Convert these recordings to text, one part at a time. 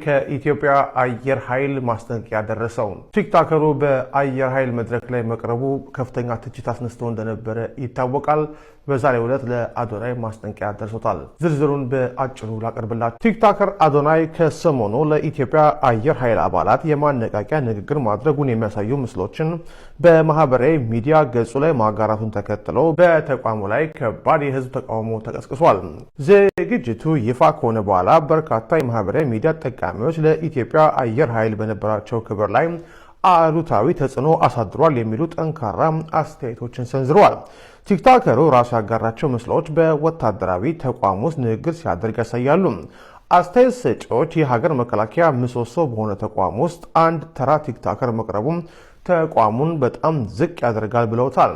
ከኢትዮጵያ አየር ኃይል ማስጠንቀቂያ ደረሰው። ቲክቶከሩ በአየር ኃይል መድረክ ላይ መቅረቡ ከፍተኛ ትችት አስነስቶ እንደነበረ ይታወቃል። በዛሬው ዕለት ለአዶናይ ማስጠንቀቂያ ደርሶታል። ዝርዝሩን በአጭሩ ላቀርብላችሁ። ቲክቶከር አዶናይ ከሰሞኑ ለኢትዮጵያ አየር ኃይል አባላት የማነቃቂያ ንግግር ማድረጉን የሚያሳዩ ምስሎችን በማህበራዊ ሚዲያ ገጹ ላይ ማጋራቱን ተከትሎ በተቋሙ ላይ ከባድ የህዝብ ተቃውሞ ተቀስቅሷል። ዝግጅቱ ይፋ ከሆነ በኋላ በርካታ የማህበራዊ ሚዲያ ተጠቃሚዎች ለኢትዮጵያ አየር ኃይል በነበራቸው ክብር ላይ አሉታዊ ተጽዕኖ አሳድሯል የሚሉ ጠንካራ አስተያየቶችን ሰንዝረዋል። ቲክቶከሩ ራሱ ያጋራቸው ምስሎች በወታደራዊ ተቋም ውስጥ ንግግር ሲያደርግ ያሳያሉ። አስተያየት ሰጪዎች የሀገር መከላከያ ምሰሶ በሆነ ተቋም ውስጥ አንድ ተራ ቲክቶከር መቅረቡ ተቋሙን በጣም ዝቅ ያደርጋል ብለውታል።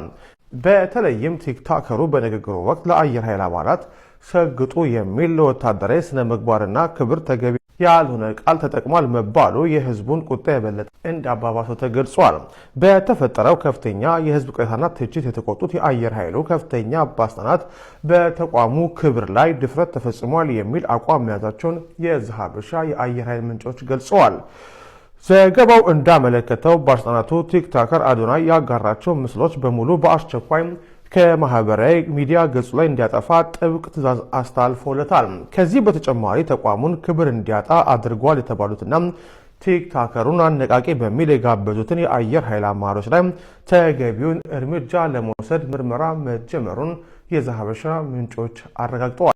በተለይም ቲክቶከሩ በንግግሩ ወቅት ለአየር ኃይል አባላት ሰግጡ የሚል ለወታደራዊ ስነ ምግባርና ክብር ተገቢ ያልሆነ ቃል ተጠቅሟል መባሉ የህዝቡን ቁጣ የበለጠ እንዳባባሰው ተገልጿል። በተፈጠረው ከፍተኛ የህዝብ ቅሬታና ትችት የተቆጡት የአየር ኃይሉ ከፍተኛ ባለስልጣናት በተቋሙ ክብር ላይ ድፍረት ተፈጽሟል የሚል አቋም መያዛቸውን የዘሀበሻ የአየር ኃይል ምንጮች ገልጸዋል። ዘገባው እንዳመለከተው ባለስልጣናቱ ቲክቶከር አዶናይ ያጋራቸው ምስሎች በሙሉ በአስቸኳይ ከማህበራዊ ሚዲያ ገጹ ላይ እንዲያጠፋ ጥብቅ ትዕዛዝ አስተላልፎለታል። ከዚህ በተጨማሪ ተቋሙን ክብር እንዲያጣ አድርጓል የተባሉትና ቲክቶከሩን አነቃቂ በሚል የጋበዙትን የአየር ኃይል አመራሮች ላይ ተገቢውን እርምጃ ለመውሰድ ምርመራ መጀመሩን የዘሀበሻ ምንጮች አረጋግጠዋል።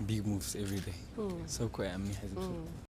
Big moves every day. So quite amazing.